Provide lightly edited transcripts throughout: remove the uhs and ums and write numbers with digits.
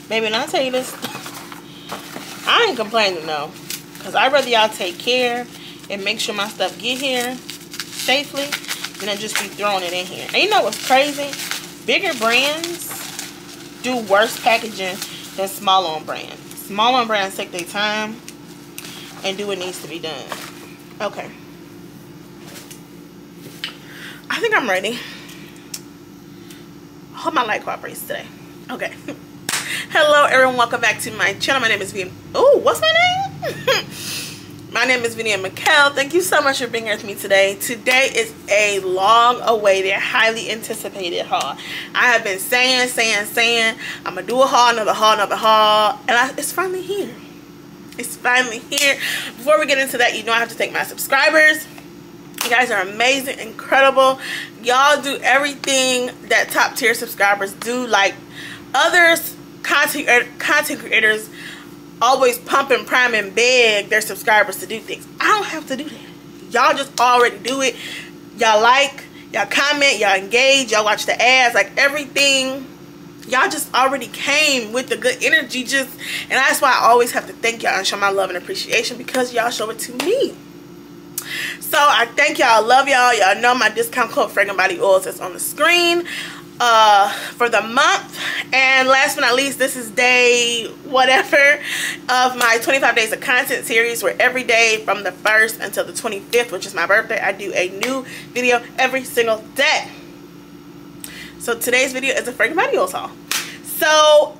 Baby, and I tell you this, I ain't complaining though, because I'd rather y'all take care and make sure my stuff get here safely than just be throwing it in here. And you know what's crazy? Bigger brands do worse packaging than small-owned brands. Small-owned brands take their time and do what needs to be done. Okay. I think I'm ready. I hope my light cooperates today. Okay. Hello everyone, welcome back to my channel. My name is Vivian. Oh, what's my name? My name is Vivian McKell. Thank you so much for being here with me today. Today is a long-awaited, highly anticipated haul. I have been saying, I'm gonna do a haul, another haul, and it's finally here. It's finally here. Before we get into that, you know I have to thank my subscribers. You guys are amazing, incredible. Y'all do everything that top tier subscribers do. Like others, content creators always pump and prime and beg their subscribers to do things. I don't have to do that. Y'all just already do it. Y'all like, y'all comment, y'all engage, y'all watch the ads, like everything. Y'all just already came with the good energy, and that's why I always have to thank y'all and show my love and appreciation, because y'all show it to me. So I thank y'all, love y'all. Y'all know my discount code Fragrant Body Oilz is on the screen for the month. And last but not least, this is day whatever of my 25 days of content series, where every day from the 1st until the 25th, which is my birthday, I do a new video every single day. So today's video is a Fragrant Body Oilz haul. So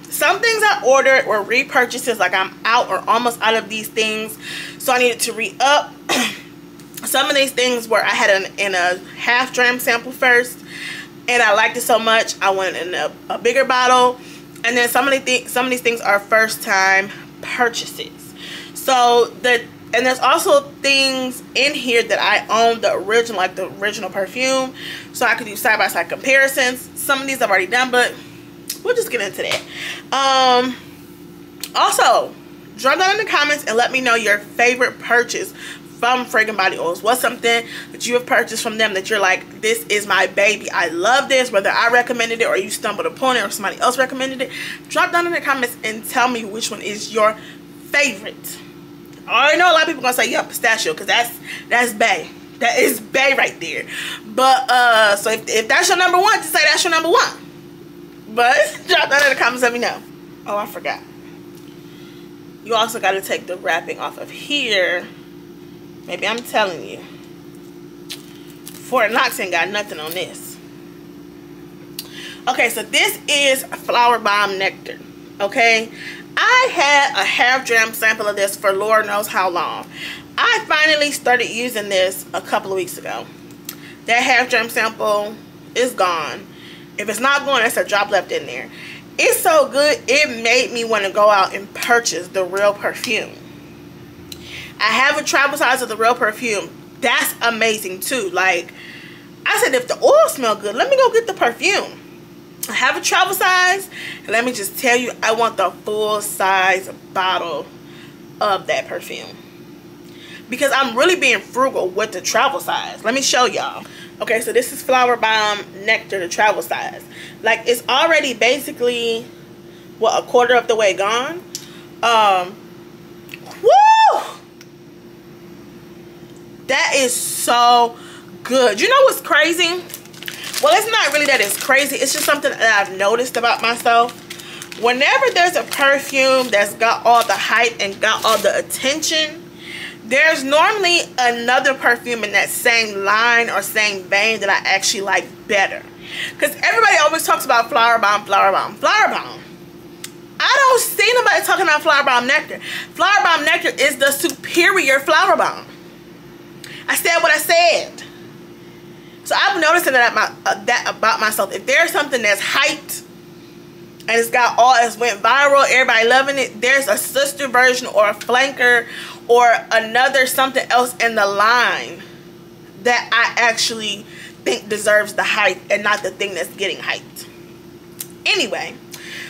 some things I ordered were repurchases, like I'm out or almost out of these things, so I needed to re-up. Some of these things were I had in a half dram sample first, and I liked it so much I went in a bigger bottle. And then some of these things are first time purchases. So and there's also things in here that I own the original, like the original perfume, so I could do side-by-side comparisons. Some of these I've already done, but we'll just get into that. Also, drop down in the comments and let me know your favorite purchase from Fragrant Body Oilz. What's something that you have purchased from them that you're like, this is my baby, I love this, whether I recommended it or you stumbled upon it or somebody else recommended it. Drop down in the comments and tell me which one is your favorite. I already know a lot of people gonna say, yeah, pistachio, because that's bae. That is bae right there. But so if that's your number one, just say that's your number one. But drop that in the comments, let me know. Oh, I forgot. You also got to take the wrapping off of here. Maybe I'm telling you, Fort Knox ain't got nothing on this. Okay, so this is Flower Bomb Nectar. Okay, I had a half dram sample of this for Lord knows how long. I finally started using this a couple of weeks ago. That half dram sample is gone. If it's not going, it's a drop left in there. It's so good, it made me want to go out and purchase the real perfume. I have a travel size of the real perfume. That's amazing too. Like I said, if the oil smells good, let me go get the perfume. I have a travel size, and let me just tell you, I want the full size bottle of that perfume, because I'm really being frugal with the travel size. Let me show y'all. Okay, so this is Flower Bomb Nectar, the travel size. Like, it's already basically, what, a quarter of the way gone. Woo! That is so good. You know what's crazy? Well, it's not really that it's crazy. It's just something that I've noticed about myself. Whenever there's a perfume that's got all the hype and got all the attention, there's normally another perfume in that same line or same vein that I actually like better. Because everybody always talks about Flower Bomb, Flower Bomb, Flower Bomb. I don't see nobody talking about Flower Bomb Nectar. Flower Bomb Nectar is the superior Flower Bomb. I said what I said. So I'm noticing that about myself. If there's something that's hyped and it's got all, it's went viral, everybody loving it, there's a sister version or a flanker or another something else in the line that I actually think deserves the hype and not the thing that's getting hyped. Anyway,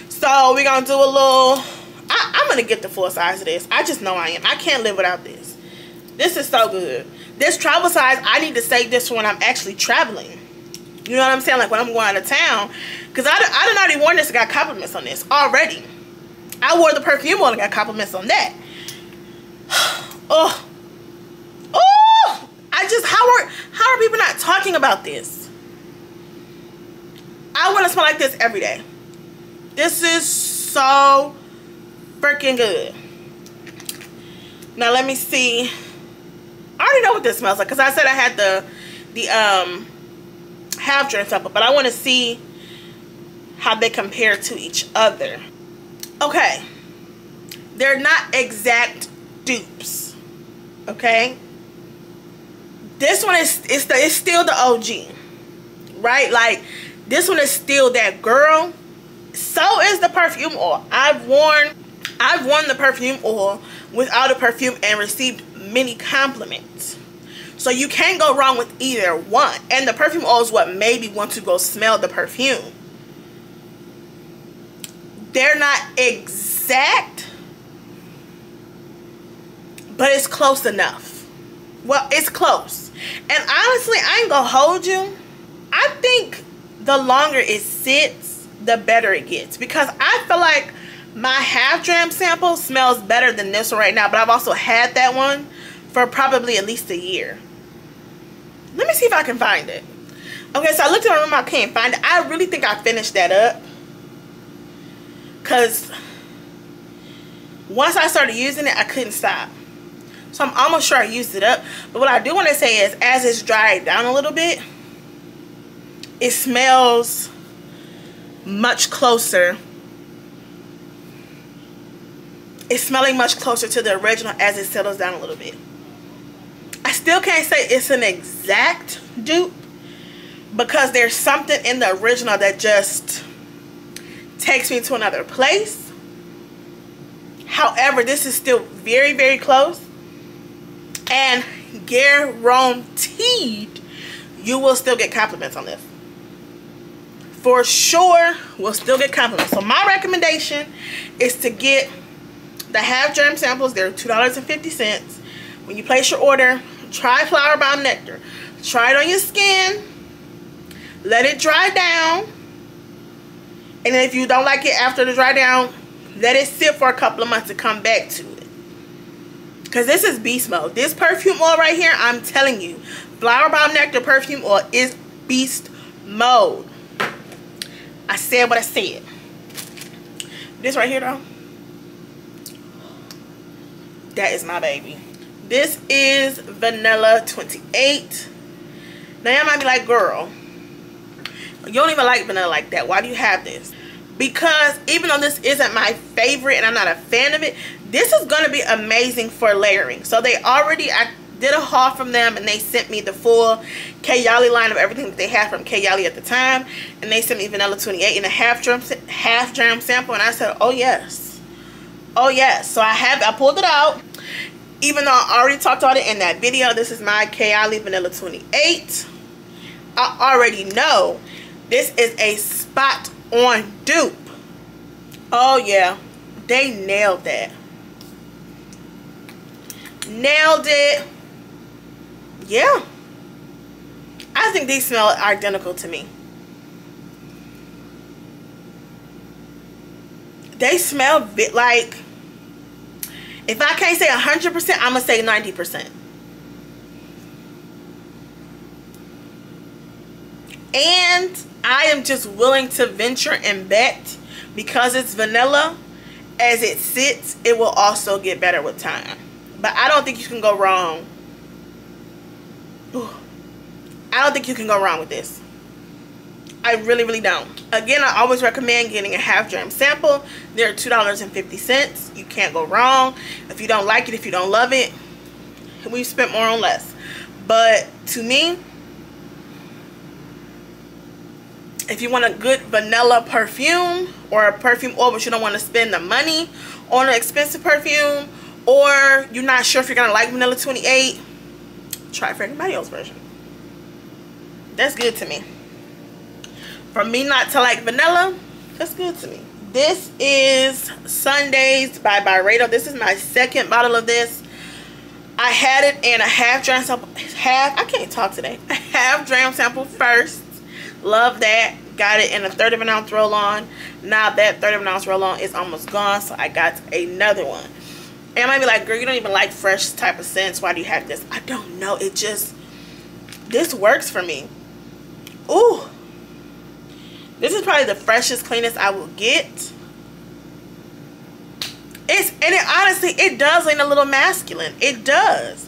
so we're gonna do a little, I'm gonna get the full size of this. I just know I am. I can't live without this. This is so good. This travel size, I need to save this for when I'm actually traveling. You know what I'm saying? Like when I'm going out of town, Because I done already worn this and got compliments on this already. I wore the perfume oil and got compliments on that. Oh. Oh. How are people not talking about this? I want to smell like this every day. This is so freaking good. Now let me see. I already know what this smells like because I said I had the half dram sample, but I want to see how they compare to each other. Okay, they're not exact dupes. Okay, this one is still the OG, right? Like this one is still that girl. So is the perfume oil. I've worn the perfume oil without a perfume and received many compliments. So you can't go wrong with either one. And the perfume oil is what made me want to go smell the perfume. They're not exact, but it's close enough. Well, it's close. And honestly, I ain't gonna hold you. I think the longer it sits, the better it gets. Because I feel like my half dram sample smells better than this one right now. But I've also had that one for probably at least a year. Let me see if I can find it. Okay, so I looked in my room. I can't find it. I really think I finished that up. Because once I started using it, I couldn't stop. So I'm almost sure I used it up. But what I do want to say is, as it's dried down a little bit, it smells much closer. It's smelling much closer to the original as it settles down a little bit. I still can't say it's an exact dupe because there's something in the original that just takes me to another place. However, this is still very, very close, and guaranteed you will still get compliments on this. For sure, we'll still get compliments. So my recommendation is to get the half dram samples. They're $2.50. When you place your order, try Flower Bomb Nectar. Try it on your skin. Let it dry down. And if you don't like it after the dry down, let it sit for a couple of months to come back to it. Because this is beast mode. This perfume oil right here, I'm telling you, Flower Bomb Nectar perfume oil is beast mode. I said what I said. This right here though, that is my baby. This is Vanilla 28. Now y'all might be like, girl, you don't even like vanilla like that. Why do you have this? Because even though this isn't my favorite and I'm not a fan of it, this is going to be amazing for layering. So I did a haul from them and they sent me the full Kayali line of everything that they had from Kayali at the time. And they sent me Vanilla 28 in a half dram sample. And I said, oh yes. Oh yes. So I pulled it out. Even though I already talked about it in that video, this is my Kayali Vanilla 28. I already know this is a spot on dupe. Oh yeah, they nailed that. Nailed it. Yeah, I think these smell identical to me. They smell like, if I can't say 100%, I'm gonna say 90%. And I am just willing to venture and bet, because it's vanilla, as it sits, it will also get better with time. But I don't think you can go wrong. I don't think you can go wrong with this. I really, really don't. Again, I always recommend getting a half dram sample. They're $2.50. You can't go wrong. If you don't like it, if you don't love it, we've spent more on less. But to me, if you want a good vanilla perfume or a perfume oil but you don't want to spend the money on an expensive perfume, or you're not sure if you're going to like Vanilla 28, try Fragrant Body Oilz version. That's good to me. For me not to like vanilla, that's good to me. This is Sundays by Byredo. This is my second bottle of this. I had it in a half dram sample. I can't talk today. A half dram sample first. Love that. got it in a 1/3 of an ounce roll-on. Now that 1/3 of an ounce roll-on is almost gone, so I got another one. And I might be like, girl, you don't even like fresh type of scents. Why do you have this? I don't know. It just, this works for me. Ooh. This is probably the freshest, cleanest I will get. And it honestly, it does lean a little masculine. It does.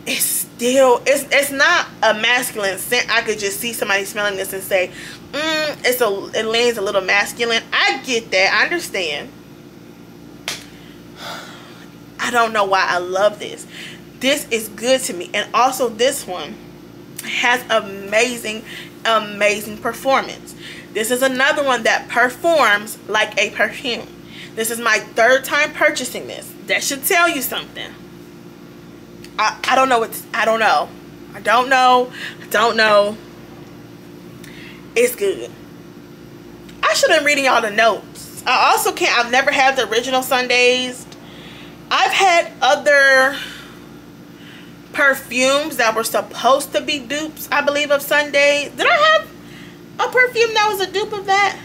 It's still, it's not a masculine scent. I could just see somebody smelling this and say, it leans a little masculine. I get that. I understand. I don't know why I love this. This is good to me. And also this one has amazing, amazing performance. This is another one that performs like a perfume. This is my 3rd time purchasing this. That should tell you something. I don't know. I don't know. I don't know. I don't know. It's good. I should have been reading all the notes. I also can't. I've never had the original Sundays. I've had other perfumes that were supposed to be dupes, I believe, of Sundays. Did I have a perfume that was a dupe of that?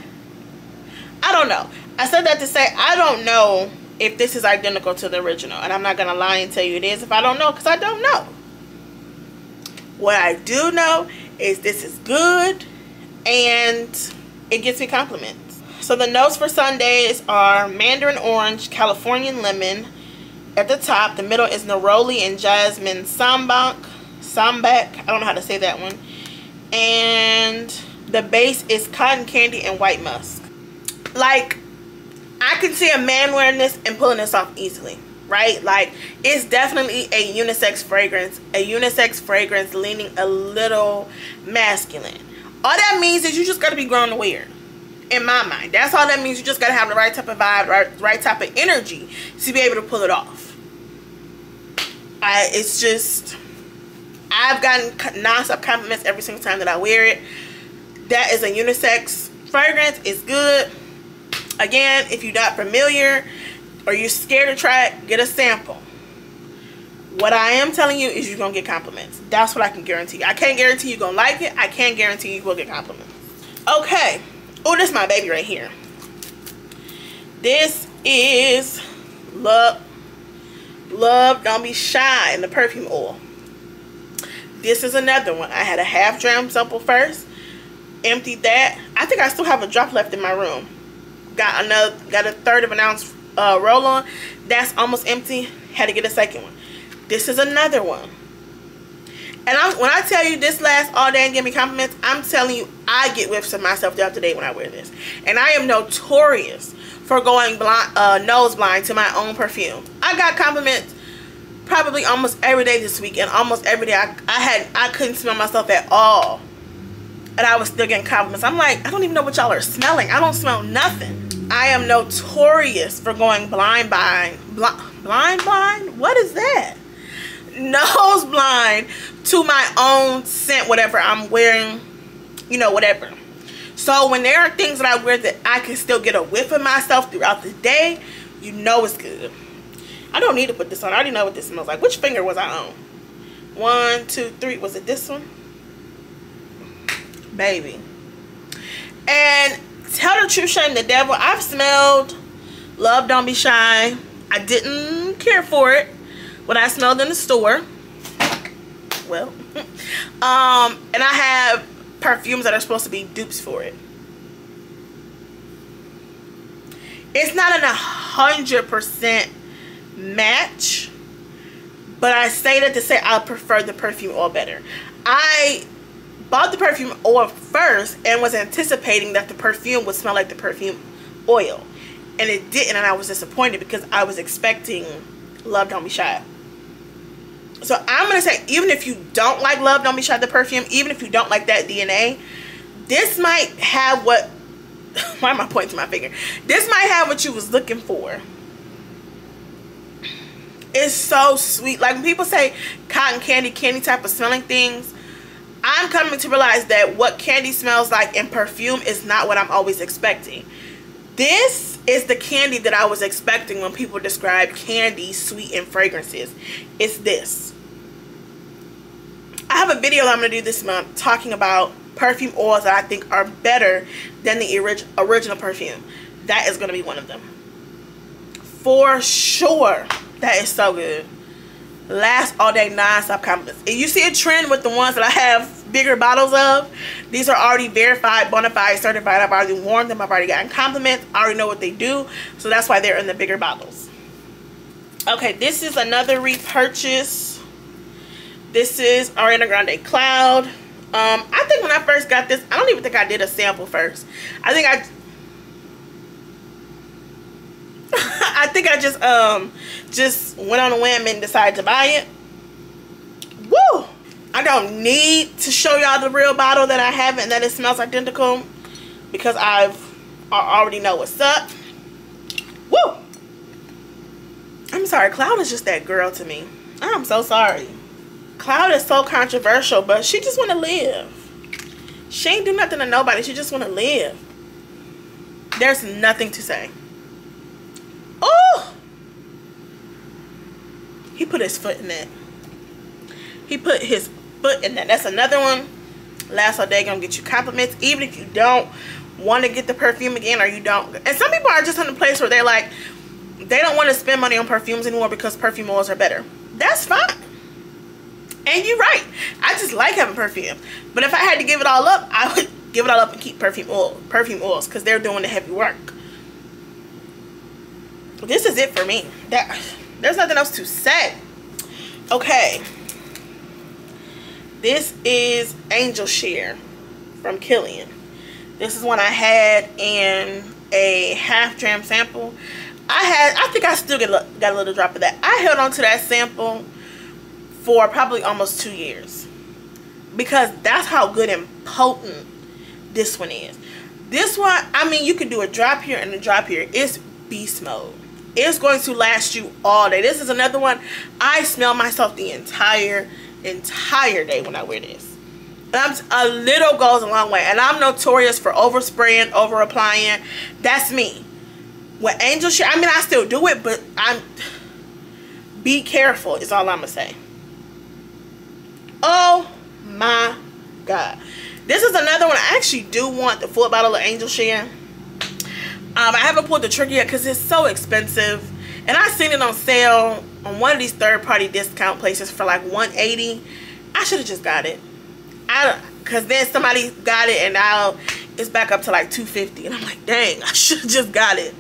I don't know. I said that to say I don't know if this is identical to the original. And I'm not going to lie and tell you it is if I don't know, because I don't know. What I do know is this is good and it gets me compliments. So the notes for Sundays are mandarin orange, Californian lemon. At the top, the middle is neroli and jasmine sambac. I don't know how to say that one. And the base is cotton candy and white musk. Like, I can see a man wearing this and pulling this off easily, right? Like, it's definitely a unisex fragrance. A unisex fragrance leaning a little masculine. All that means is you just got to be grown to wear it. In my mind, that's all that means. You just got to have the right type of vibe, right type of energy to be able to pull it off. It's just, I've gotten non-stop compliments every single time that I wear it. That is a unisex fragrance. It's good. Again, if you're not familiar or you're scared to try it, get a sample. What I am telling you is you're going to get compliments. That's what I can guarantee. I can't guarantee you're going to like it. I can guarantee you will get compliments. Okay. Oh, this is my baby right here. This is Love Don't Be Shy in the perfume oil. This is another one. I had a half dram sample first. Emptied that. I think I still have a drop left in my room. Got a 1/3 of an ounce roll on. That's almost empty. Had to get a second one. This is another one. And when I tell you this lasts all day and give me compliments, I'm telling you, I get whiffs of myself throughout the day when I wear this. And I am notorious for going nose blind to my own perfume. I got compliments probably almost every day this week, and almost every day I couldn't smell myself at all. And I was still getting compliments. I'm like, I don't even know what y'all are smelling. I don't smell nothing. I am notorious for going blind? What is that? Nose blind to my own scent, whatever I'm wearing, you know, whatever. So when there are things that I wear that I can still get a whiff of myself throughout the day, you know it's good. I don't need to put this on. I already know what this smells like. Which finger was I on? 1, 2, 3. Was it this one? Baby. And tell the truth, shame the devil. I've smelled Love Don't Be Shy. I didn't care for it when I smelled in the store. Well, and I have perfumes that are supposed to be dupes for it. It's not an 100% match, but I say that to say I prefer the perfume oil better. I bought the perfume oil first and was anticipating that the perfume would smell like the perfume oil, and it didn't, and I was disappointed because I was expecting Love Don't Be Shy. So I'm going to say, even if you don't like Love Don't Be Shy, the perfume, even if you don't like that DNA, this might have what, why am I pointing to my finger? This might have what you was looking for. It's so sweet. Like when people say cotton candy, candy type of smelling things, I'm coming to realize that what candy smells like in perfume is not what I'm always expecting. This is the candy that I was expecting when people describe candy, sweet, and fragrances. It's this. I have a video that I'm going to do this month talking about perfume oils that I think are better than the original perfume. That is going to be one of them. For sure. That is so good. Last all day, non-stop compliments. If you see a trend with the ones that I have bigger bottles of, these are already verified, bona fide, certified. I've already worn them. I've already gotten compliments. I already know what they do. So that's why they're in the bigger bottles. Okay, this is another repurchase. This is Ariana Grande Cloud. I think when I first got this, I don't even think I did a sample first. I think I just went on a whim and decided to buy it. Woo! I don't need to show y'all the real bottle that I have and that it smells identical, because I already know what's up. Woo! I'm sorry, Cloud is just that girl to me. I'm so sorry. Cloud is so controversial, but she just want to live. She ain't do nothing to nobody. She just want to live. There's nothing to say. Oh! He put his foot in that. He put his foot in that. That's another one. Last all day gonna get you compliments, even if you don't want to get the perfume again, or you don't. And some people are just in a place where they're like, they don't want to spend money on perfumes anymore because perfume oils are better. That's fine. And you're right. I just like having perfume. But if I had to give it all up, I would give it all up and keep perfume oils, because they're doing the heavy work. This is it for me. There's nothing else to say. Okay. This is Angel Share from Killian. This is one I had in a half-gram sample. I think I still got a little drop of that. I held on to that sample for probably almost 2 years, because that's how good and potent this one is. This one, I mean, you could do a drop here and a drop here. It's beast mode. It's going to last you all day. This is another one. I smell myself the entire day when I wear this. And a little goes a long way. And I'm notorious for overspraying, over applying. That's me. With Angel Share, I mean, I still do it, but be careful is all I'm gonna say. Oh my God. This is another one. I actually do want the full bottle of Angel Share. I haven't pulled the trigger yet because it's so expensive. And I seen it on sale on one of these third-party discount places for like $180. I should have just got it. Because then somebody got it and now it's back up to like $250. And I'm like, dang, I should have just got it.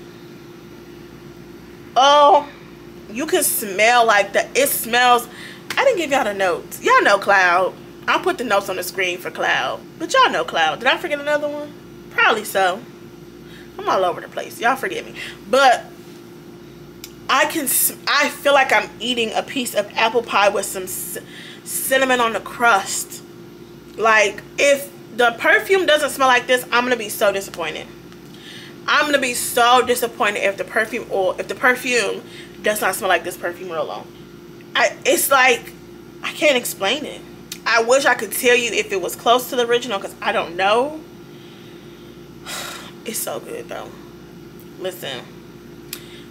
Oh, you can smell like that. It smells. I didn't give y'all the notes. Y'all know Cloud. I'll put the notes on the screen for Cloud. But y'all know Cloud. Did I forget another one? Probably so. I'm all over the place. Y'all forgive me. But I feel like I'm eating a piece of apple pie with some cinnamon on the crust. Like, if the perfume doesn't smell like this, I'm going to be so disappointed. I'm going to be so disappointed if the perfume does not smell like this perfume roll-on. It's like, I can't explain it. I wish I could tell you if it was close to the original, because I don't know. It's so good though. Listen.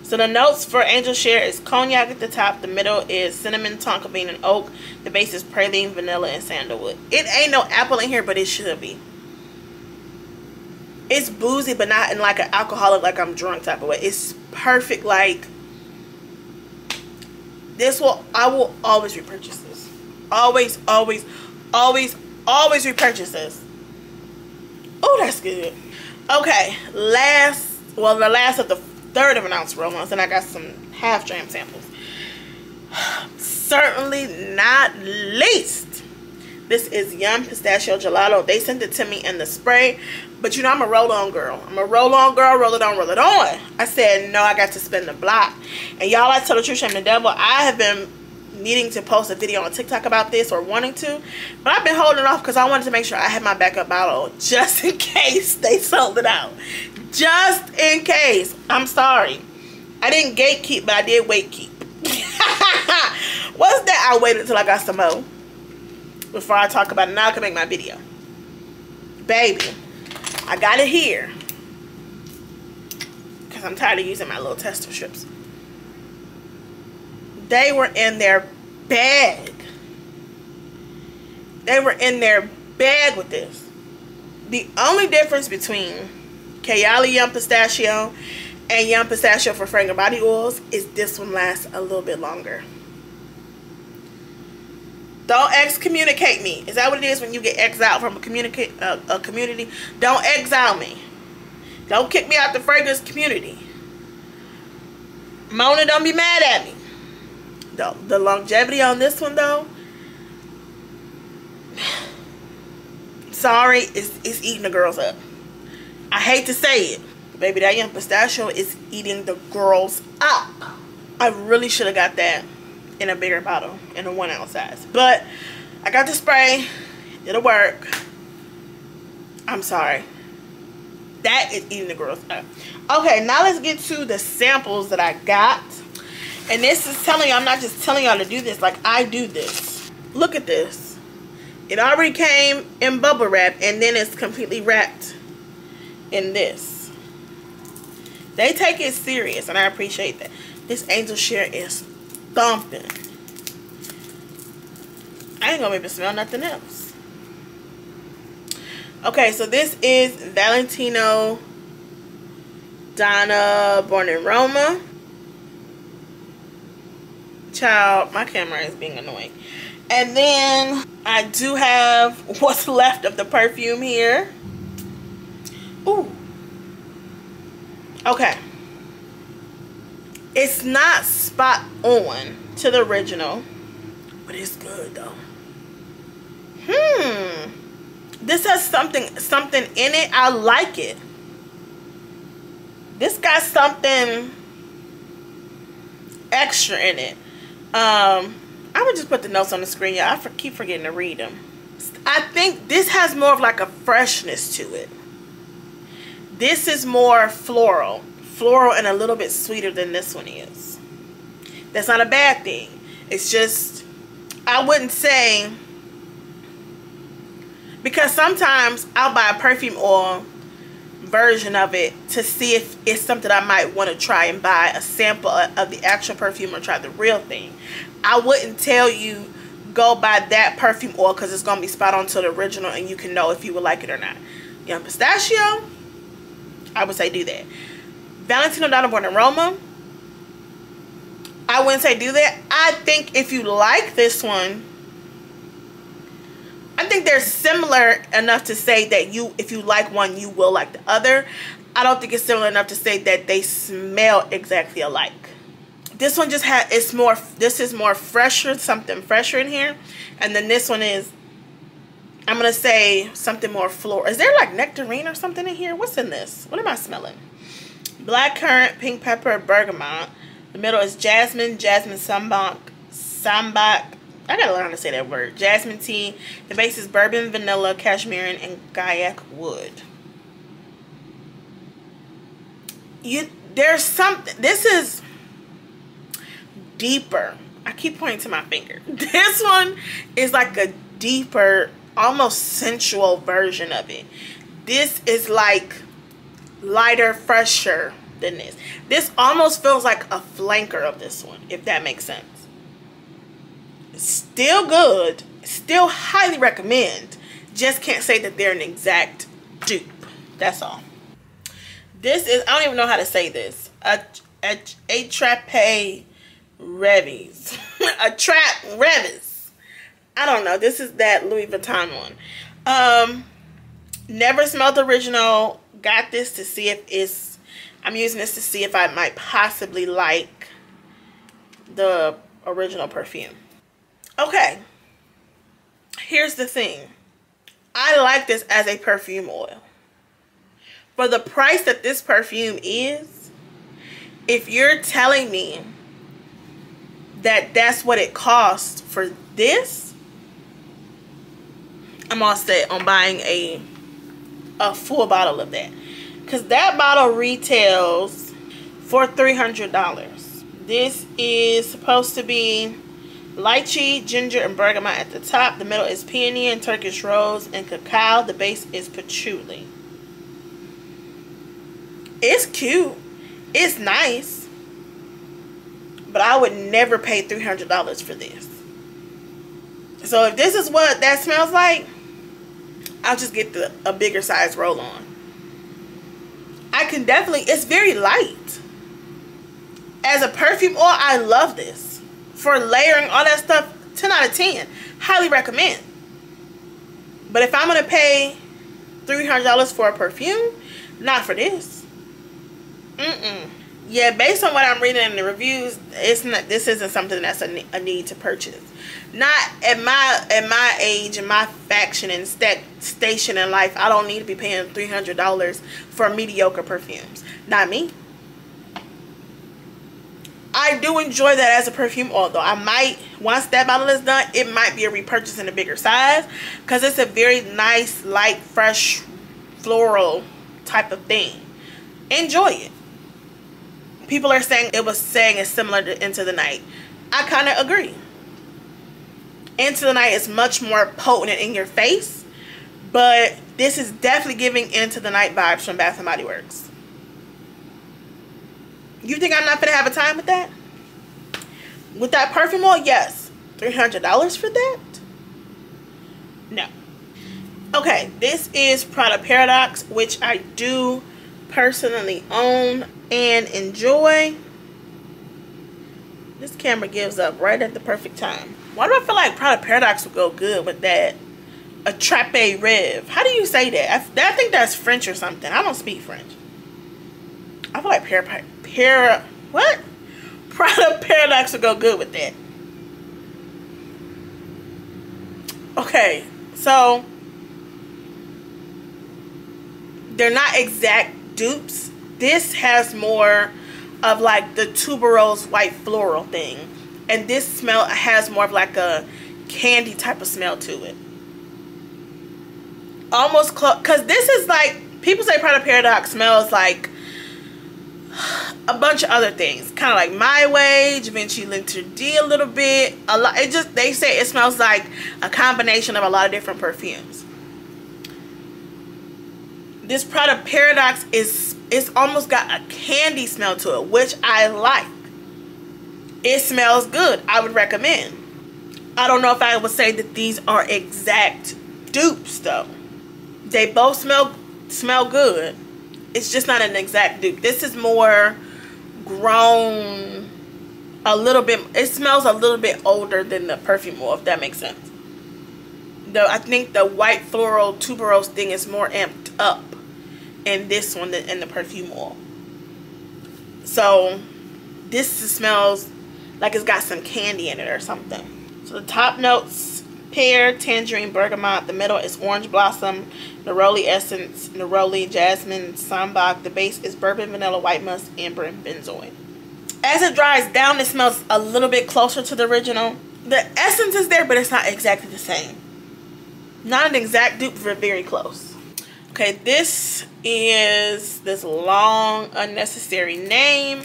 So the notes for Angel Share is cognac at the top. The middle is cinnamon, tonka bean, and oak. The base is praline, vanilla, and sandalwood. It ain't no apple in here, but it should be. It's boozy, but not in like an alcoholic, like I'm drunk type of way. It's perfect. Like, I will always repurchase this. Always, always, always, always repurchase this. Oh, that's good. Okay, the last of the third of an ounce roll-ons, and I got some half-gram samples. Certainly not least, this is Yum Pistachio Gelato. They sent it to me in the spray, but you know I'm a roll-on girl. I'm a roll-on girl, roll it on, roll it on. I said, no, I got to spin the block. And y'all, I tell the truth, I'm the devil. I have been needing to post a video on TikTok about this, or wanting to, but I've been holding off because I wanted to make sure I had my backup bottle just in case they sold it out. Just in case. I'm sorry. I didn't gatekeep, but I did wait keep. What's that? I waited until I got some more before I talk about it. Now I can make my video. Baby, I got it here because I'm tired of using my little tester strips. They were in their bag. They were in their bag with this. The only difference between Kayali Young Pistachio and Young Pistachio for Fragrant Body Oilz is this one lasts a little bit longer. Don't excommunicate me. Is that what it is when you get exiled from a community? Don't exile me. Don't kick me out the fragrance community. Mona, don't be mad at me. The longevity on this one, though, sorry, it's eating the girls up. I hate to say it, baby, that Young Pistachio is eating the girls up. I really should have got that in a bigger bottle, in a 1 ounce size, but I got the spray. It'll work. I'm sorry. That is eating the girls up. Okay, now let's get to the samples that I got. And this is telling you, I'm not just telling y'all to do this, like I do this. Look at this. It already came in bubble wrap, and then it's completely wrapped in this. They take it serious, and I appreciate that. This Angel Share is thumping. I ain't gonna maybe smell nothing else. Okay, so this is Valentino Donna Born in Roma. Child, my camera is being annoying. And then I do have what's left of the perfume here. Ooh. Okay. It's not spot on to the original, but it's good though. This has something in it. I like it. This got something extra in it. I would just put the notes on the screen. Yeah, I keep forgetting to read them. I think this has more of like a freshness to it. This is more floral and a little bit sweeter than this one is. That's not a bad thing. It's just, I wouldn't say, because sometimes I'll buy a perfume oil version of it to see if it's something I might want to try and buy a sample of the actual perfume or try the real thing. I wouldn't tell you go buy that perfume oil because it's going to be spot on to the original and you can know if you would like it or not. Young Pistachio, I would say do that. Valentino Donna Born in Roma, I wouldn't say do that. I think if you like this one, I think they're similar enough to say that if you like one, you will like the other. I don't think it's similar enough to say that they smell exactly alike. This one just this is more fresher, something fresher in here. And then this one is, I'm going to say something more floral. Is there like nectarine or something in here? What's in this? What am I smelling? Blackcurrant, pink pepper, bergamot. The middle is jasmine, sambac. I gotta learn how to say that word. Jasmine tea. The base is bourbon, vanilla, cashmere, and gaiac wood. There's something. This is deeper. I keep pointing to my finger. This one is like a deeper, almost sensual version of it. This is like lighter, fresher than this. This almost feels like a flanker of this one, if that makes sense. Still good, still highly recommend, just can't say that they're an exact dupe. That's all. This is, I don't even know how to say this, Atrape Revis. Atrap Revis. I don't know. This is that Louis Vuitton one. Never smelled the original. Got this to see if it's, I'm using this to see if I might possibly like the original perfume. Okay, here's the thing. I like this as a perfume oil. For the price that this perfume is, if you're telling me that that's what it costs for this, I'm all set on buying a full bottle of that. Because that bottle retails for $300. This is supposed to be lychee, ginger, and bergamot at the top. The middle is peony and Turkish rose and cacao. The base is patchouli. It's cute. It's nice. But I would never pay $300 for this. So if this is what that smells like, I'll just get a bigger size roll-on. I can definitely, it's very light. As a perfume oil, I love this. For layering, all that stuff, 10 out of 10. Highly recommend. But if I'm going to pay $300 for a perfume, not for this. Yeah, based on what I'm reading in the reviews, this isn't something that's a need to purchase. Not at my age and my faction and station in life. I don't need to be paying $300 for mediocre perfumes. Not me. I do enjoy that as a perfume oil, though. I might, once that bottle is done, it might be a repurchase in a bigger size, because it's a very nice, light, fresh, floral type of thing. Enjoy it. People are saying it's similar to Into the Night. I kind of agree. Into the Night is much more potent in your face, but this is definitely giving Into the Night vibes from Bath & Body Works. You think I'm not gonna have a time with that? With that perfume oil? Yes. $300 for that? No. Okay, this is Product Paradox, which I do personally own and enjoy. This camera gives up right at the perfect time. Why do I feel like Product Paradox would go good with that? Attrape Rev. How do you say that? I think that's French or something. I don't speak French. I feel like Product Paradox would go good with that. Okay, so they're not exact dupes. This has more of like the tuberose white floral thing, and this smell has more of like a candy type of smell to it. Almost close, because this is like, people say Product Paradox smells like a bunch of other things, kind of like My Way, Givenchy L'Interdit a little bit. A lot. They say it smells like a combination of a lot of different perfumes. This Product Paradox it's almost got a candy smell to it, which I like. It smells good. I would recommend. I don't know if I would say that these are exact dupes though. They both smell good. It's just not an exact dupe. This is more grown, a little bit. It smells a little bit older than the perfume oil, if that makes sense. Though I think the white floral tuberose thing is more amped up in this one than in the perfume oil. So this smells like it's got some candy in it or something. So the top notes: pear, tangerine, bergamot. The middle is orange blossom, neroli essence, neroli, jasmine, sambac. The base is bourbon, vanilla, white musk, amber, and benzoin. As it dries down, it smells a little bit closer to the original. The essence is there, but it's not exactly the same. Not an exact dupe, but very close. Okay, this is this long, unnecessary name.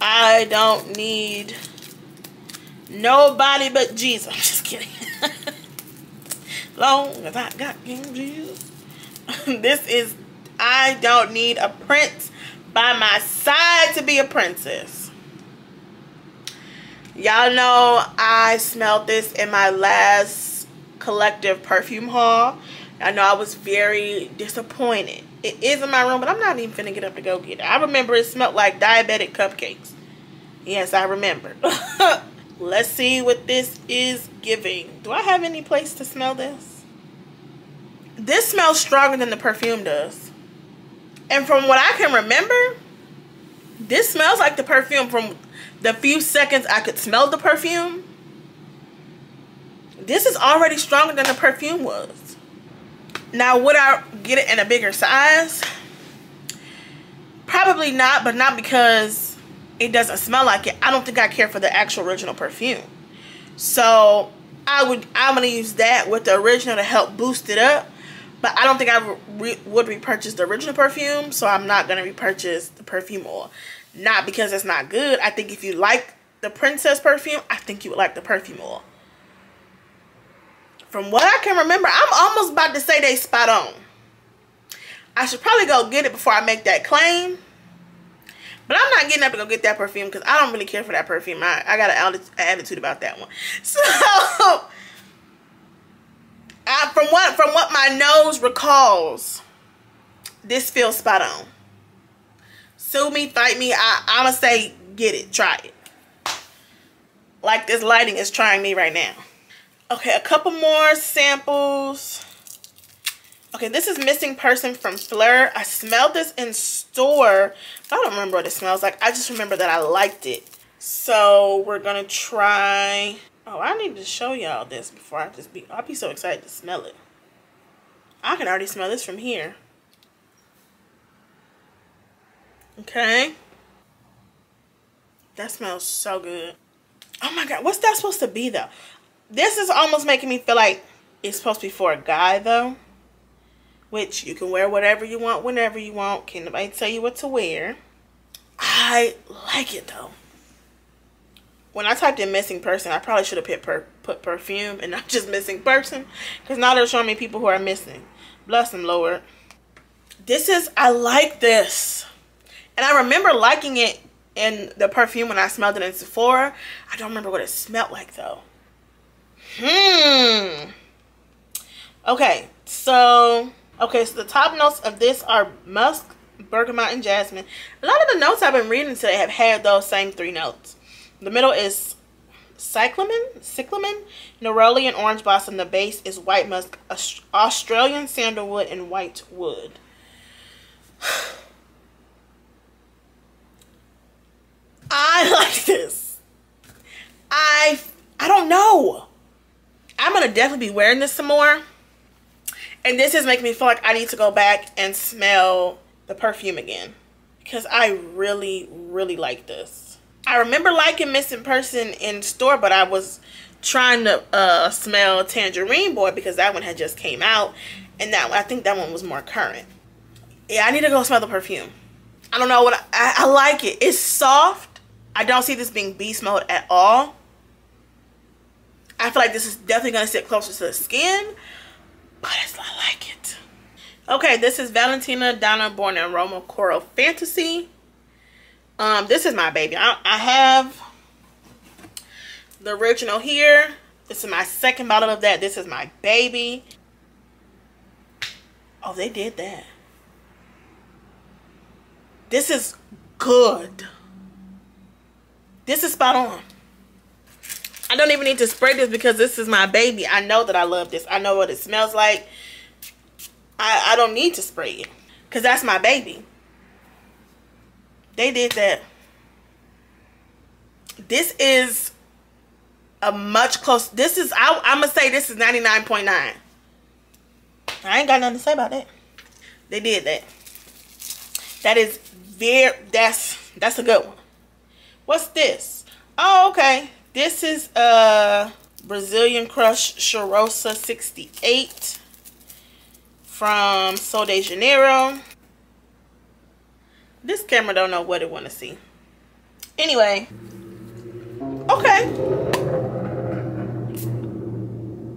I don't need nobody but Jesus. I'm just kidding. Long as I got King Jesus. This is I Don't Need a Prince by My Side to Be a Princess. Y'all know I smelled this in my last collective perfume haul. I know I was very disappointed. It is in my room, but I'm not even finna get up to go get it. I remember it smelled like diabetic cupcakes. Yes, I remember. Let's see what this is giving. Do I have any place to smell this? This smells stronger than the perfume does. And from what I can remember, this smells like the perfume from the few seconds I could smell the perfume. This is already stronger than the perfume was. Now, would I get it in a bigger size? Probably not, but not because it doesn't smell like it. I don't think I care for the actual original perfume. So I'm going to use that with the original to help boost it up. But I don't think I would repurchase the original perfume. So I'm not going to repurchase the perfume oil. Not because it's not good. I think if you like the Princess perfume, I think you would like the perfume oil. From what I can remember, I'm almost about to say they spot on. I should probably go get it before I make that claim. But I'm not getting up to go get that perfume because I don't really care for that perfume. I got an attitude about that one. So, from what my nose recalls, this feels spot on. Sue me, fight me. I'ma say get it, try it. Like this lighting is trying me right now. Okay, a couple more samples. Okay, this is Missing Person from Fleur. I smelled this in store, but I don't remember what it smells like. I just remember that I liked it. So we're gonna try. Oh, I need to show y'all this before I'll be so excited to smell it. I can already smell this from here. Okay. That smells so good. Oh my God, what's that supposed to be though? This is almost making me feel like it's supposed to be for a guy though. Which you can wear whatever you want, whenever you want. Can't nobody tell you what to wear. I like it though. When I typed in missing person, I probably should have put perfume and not just missing person. Because now they're showing me people who are missing. Bless them, Lord. I like this. And I remember liking it in the perfume when I smelled it in Sephora. I don't remember what it smelled like though. Okay, so the top notes of this are musk, bergamot, and jasmine. A lot of the notes I've been reading today have had those same three notes. The middle is cyclamen, neroli, and orange blossom. The base is white musk, Australian sandalwood, and white wood. I like this. I don't know. I'm gonna definitely be wearing this some more. And this is making me feel like I need to go back and smell the perfume again. Because I really, really like this. I remember liking Missing Person in store, but I was trying to smell Tangerine Boy because that one had just came out. And I think that one was more current. Yeah, I need to go smell the perfume. I don't know what I like it. It's soft. I don't see this being beast mode at all. I feel like this is definitely going to sit closer to the skin. But I like it. Okay, this is Valentina Donna Born in Roma Coral Fantasy. This is my baby. I have the original here. This is my second bottle of that. This is my baby. Oh, they did that. This is good. This is spot on. I don't even need to spray this because this is my baby. I know that I love this. I know what it smells like. I don't need to spray it because that's my baby. They did that. This is a much close. This is, I'm going to say this is 99.9. I ain't got nothing to say about that. They did that. That is that's a good one. What's this? Oh, okay. This is Brazilian Crush Cheirosa 68 from Sol de Janeiro. This camera don't know what it want to see. Anyway, okay.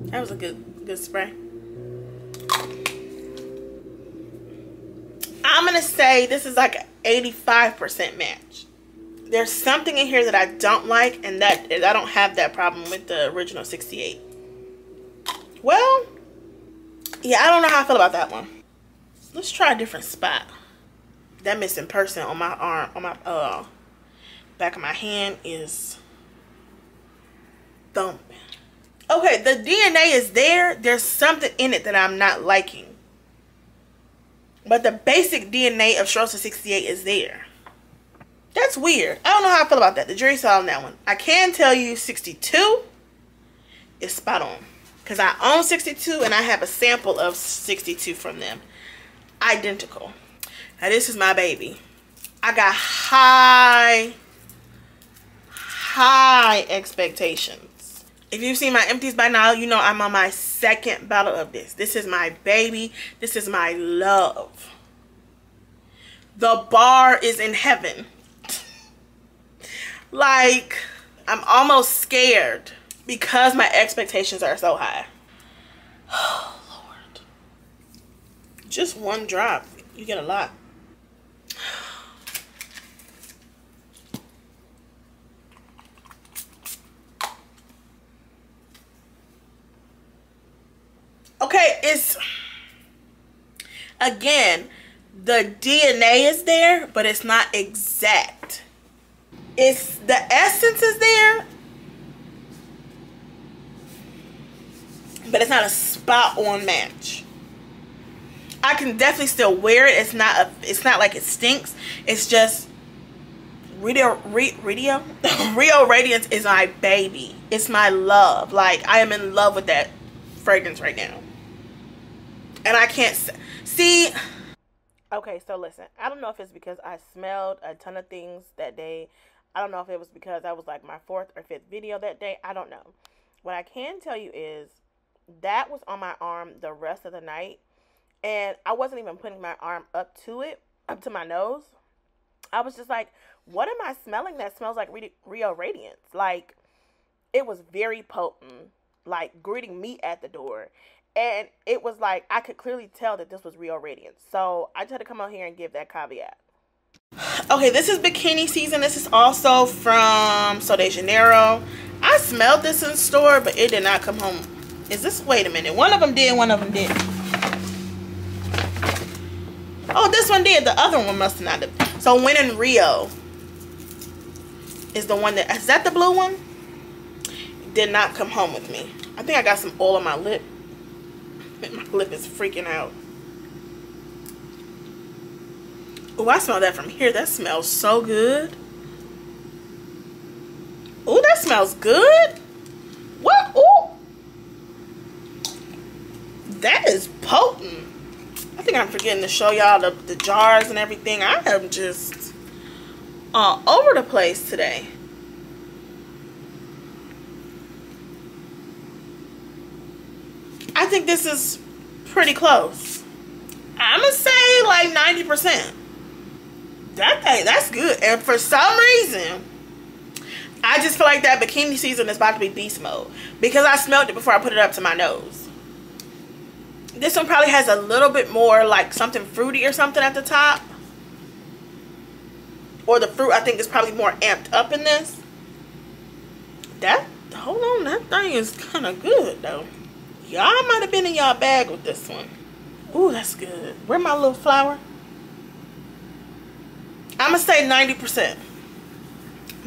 That was a good spray. I'm gonna say this is like an 85% match. There's something in here that I don't like, and that I don't have that problem with the original 68. Well, yeah, I don't know how I feel about that one. Let's try a different spot. That Missing Person on my arm, on my back of my hand is thumping. Okay, the DNA is there. There's something in it that I'm not liking. But the basic DNA of Cheirosa 68 is there. That's weird. I don't know how I feel about that. The jury's out on that one. I can tell you 62 is spot on. Because I own 62 and I have a sample of 62 from them. Identical. Now this is my baby. I got high expectations. If you've seen my empties by now, you know I'm on my second bottle of this. This is my baby. This is my love. The bar is in heaven. Like, I'm almost scared because my expectations are so high. Oh, Lord. Just one drop. You get a lot. Okay, it's, again, the DNA is there, but it's not exact. It's, the essence is there, but it's not a spot on match. I can definitely still wear it. It's not like it stinks. It's just Rio Radiance is my baby. It's my love. Like, I am in love with that fragrance right now. And I can't see. Okay, so listen. I don't know if it's because I smelled a ton of things that day. I don't know if it was because that was like my 4th or 5th video that day. I don't know. What I can tell you is that was on my arm the rest of the night. And I wasn't even putting my arm up to it, up to my nose. I was just like, what am I smelling that smells like Rio Radiance? Like, it was very potent, like greeting me at the door. And it was like, I could clearly tell that this was Rio Radiance. So I just had to come out here and give that caveat. Okay, this is Bikini Season. This is also from Sol de Janeiro. I smelled this in store, but it did not come home. Is this, wait a minute. One of them did, one of them didn't. Oh, this one did. The other one must not have. So When in Rio is the one that, is that the blue one? Did not come home with me. I think I got some oil on my lip. My lip is freaking out. Oh, I smell that from here. That smells so good. Oh, that smells good. What? Oh, that is potent. I think I'm forgetting to show y'all the jars and everything. I am just all over the place today. I think this is pretty close. I'm gonna say like 90%. That's good. And for some reason, I just feel like that Bikini Season is about to be beast mode because I smelled it before I put it up to my nose. This one probably has a little bit more like something fruity or something at the top. Or the fruit, I think, is probably more amped up in this. Hold on, that thing is kind of good though. Y'all might have been in y'all bag with this one. Ooh, that's good. Where my little flower? I'm going to say 90%.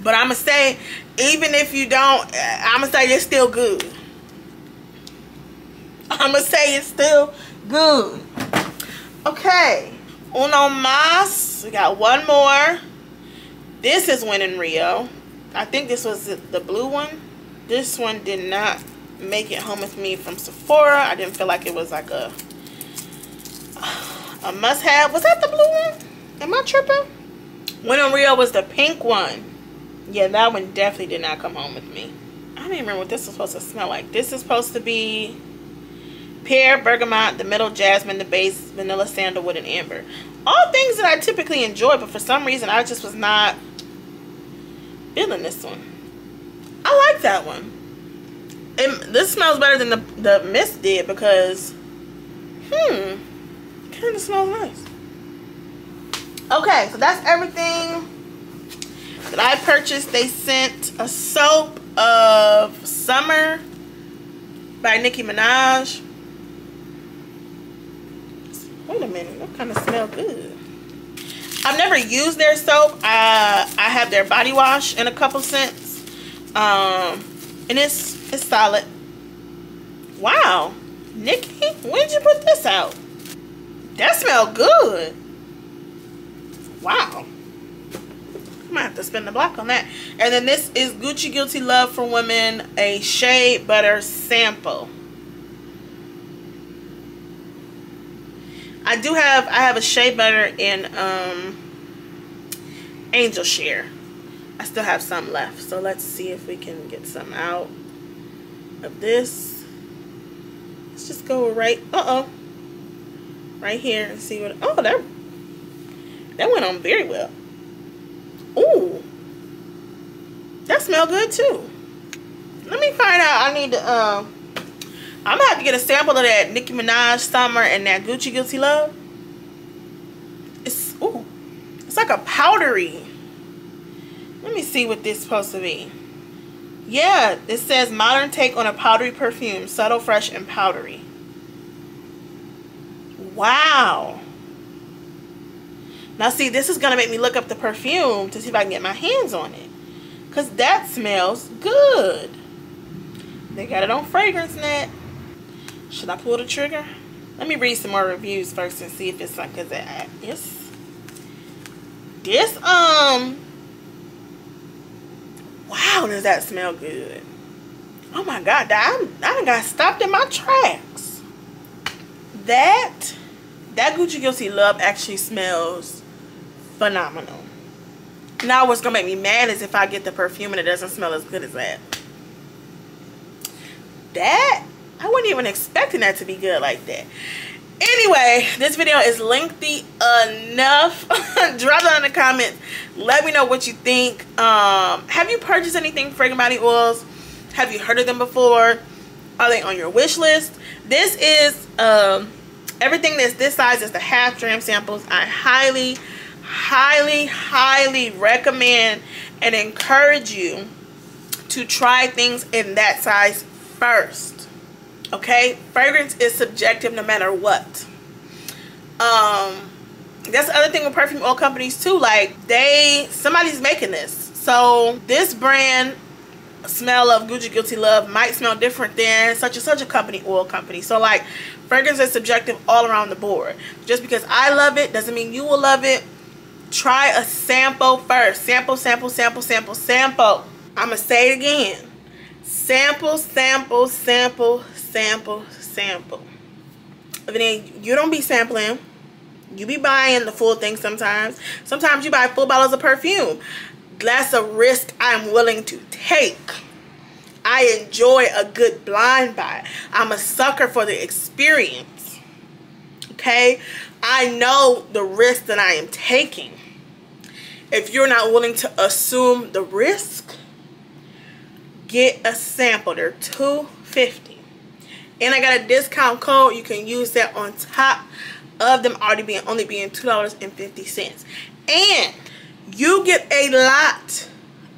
But I'm going to say, even if you don't, I'm going to say it's still good. I'm going to say it's still good. Okay. Uno más. We got one more. This is When in Rio. I think this was the blue one. This one did not make it home with me from Sephora. I didn't feel like it was like a must-have. Was that the blue one? Am I tripping? When in Rio was the pink one. Yeah, that one definitely did not come home with me. I don't even remember what this was supposed to smell like. This is supposed to be pear, bergamot, the middle jasmine, the base vanilla, sandalwood, and amber. All things that I typically enjoy, but for some reason I just was not feeling this one. I like that one. This smells better than the mist did because kind of smells nice. Okay, so that's everything that I purchased. They sent a soap of Summer by Nicki Minaj. Wait a minute, that kind of smells good. I've never used their soap. I have their body wash in a couple scents. And it's solid. Wow. Nicki, when did you put this out? That smells good. Wow. I might have to spend the block on that. And then this is Gucci Guilty Love for Women, a shea butter sample. I have a shea butter in Angel Share. I still have some left, so let's see if we can get some out of this. Let's just go right here and see what. Oh, that went on very well. Ooh, that smells good too. Let me find out. I need to I'm gonna have to get a sample of that Nicki Minaj Summer and that Gucci Guilty Love. It's like a powdery. Let me see what this is supposed to be. Yeah, it says modern take on a powdery perfume, subtle, fresh, and powdery. Wow. Now see, this is going to make me look up the perfume to see if I can get my hands on it. Because that smells good. They got it on Fragrance Net. Should I pull the trigger? Let me read some more reviews first and see if it's like, cause this wow, does that smell good? Oh my God, I done got stopped in my tracks. That Gucci Guilty Love actually smells phenomenal. Now what's gonna make me mad is if I get the perfume and it doesn't smell as good as that. I wasn't even expecting that to be good like that. Anyway, this video is lengthy enough. Drop it in the comments. Let me know what you think. Have you purchased anything Fragrant Body Oilz? Have you heard of them before? Are they on your wish list? This is everything that's this size is the half gram samples. I highly, highly, highly recommend and encourage you to try things in that size first. Okay, fragrance is subjective no matter what. That's the other thing with perfume oil companies too. Like somebody's making this, so this brand smell of Gucci Guilty Love might smell different than such and such a company, oil company. So like, fragrance is subjective all around the board. Just because I love it doesn't mean you will love it. Try a sample first. Sample, sample, sample, sample, sample. I'm gonna say it again. Sample, sample, sample, sample, sample. But then you don't be sampling. You be buying the full thing sometimes. Sometimes you buy full bottles of perfume. That's a risk I'm willing to take. I enjoy a good blind buy. I'm a sucker for the experience. Okay? I know the risk that I am taking. If you're not willing to assume the risk, get a sample. They're $2.50. And I got a discount code. You can use that on top of them only being $2.50. And you get a lot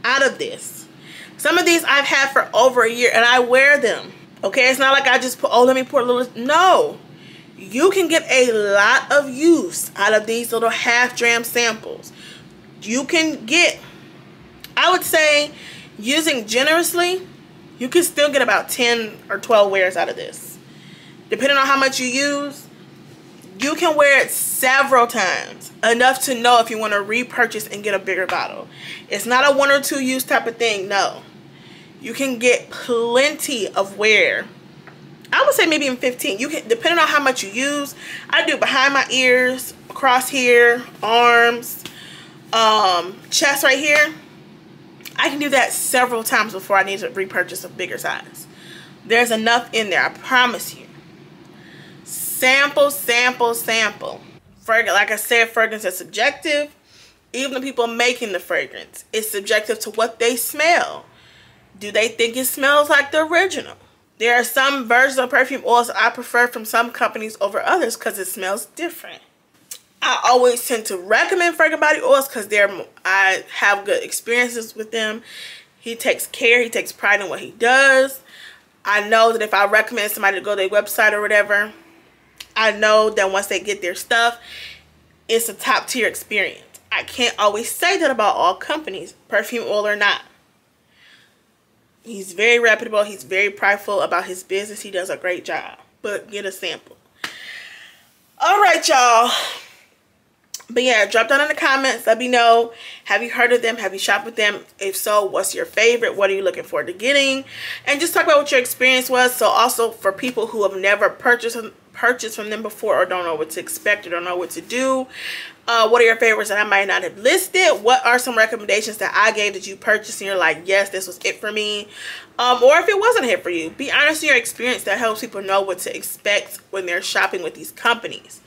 out of this. Some of these I've had for over a year and I wear them. Okay, it's not like I just put, oh, let me pour a little. No. You can get a lot of use out of these little half gram samples. You can get, I would say, using generously, you can still get about 10 or 12 wears out of this. Depending on how much you use, you can wear it several times. Enough to know if you want to repurchase and get a bigger bottle. It's not a 1 or 2 use type of thing, no. You can get plenty of wear. I would say maybe even 15. You can, depending on how much you use. I do behind my ears, across here, arms, chest right here. I can do that several times before I need to repurchase a bigger size. There's enough in there, I promise you. Sample, sample, sample. Like I said, fragrance is subjective. Even the people making the fragrance, it's subjective to what they smell. Do they think it smells like the original? There are some versions of perfume oils I prefer from some companies over others because it smells different. I always tend to recommend Fragrant Body Oilz because I have good experiences with them. He takes care, he takes pride in what he does. I know that if I recommend somebody to go to their website or whatever, I know that once they get their stuff, it's a top tier experience. I can't always say that about all companies, perfume oil or not. He's very reputable. He's very prideful about his business. He does a great job. But get a sample. All right, y'all. But yeah, drop down in the comments. Let me know. Have you heard of them? Have you shopped with them? If so, what's your favorite? What are you looking forward to getting? And just talk about what your experience was. So also for people who have never purchased from them before or don't know what to expect or don't know what to do, what are your favorites that I might not have listed? What are some recommendations that I gave that you purchased and you're like, yes, this was it for me? Or if it wasn't a hit for you, be honest in your experience. That helps people know what to expect when they're shopping with these companies.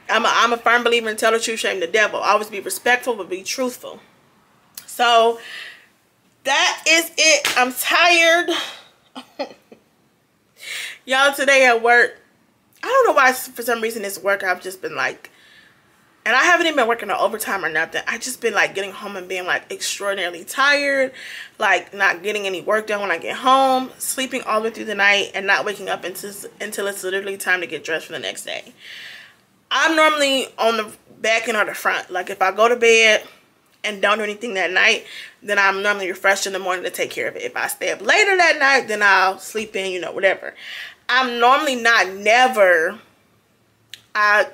I'm a firm believer in tell the truth, shame the devil. Always be respectful, but be truthful. So that is it. I'm tired. Y'all, today at work, I don't know why for some reason this work I've just been like, and I haven't even been working on overtime or nothing. I just been like getting home and being like extraordinarily tired, like not getting any work done when I get home, sleeping all the way through the night and not waking up until it's literally time to get dressed for the next day. I'm normally on the back end or the front. Like if I go to bed and don't do anything that night, then I'm normally refreshed in the morning to take care of it. If I stay up later that night, then I'll sleep in, you know, whatever. I'm normally never, I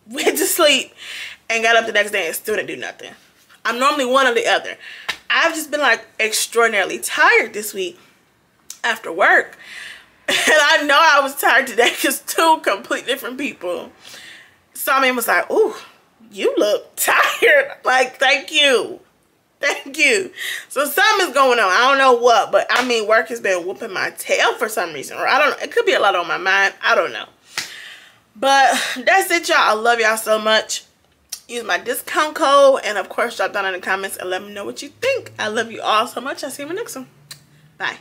went to sleep and got up the next day and still didn't do nothing. I'm normally one or the other. I've just been like extraordinarily tired this week after work. And I know I was tired today because two complete different people saw me and was like, ooh, you look tired. Like, thank you. Thank you. So something's going on. I don't know what, but I mean, work has been whooping my tail for some reason. Or I don't know. It could be a lot on my mind. I don't know. But that's it, y'all. I love y'all so much. Use my discount code. And, of course, drop down in the comments and let me know what you think. I love you all so much. I'll see you in the next one. Bye.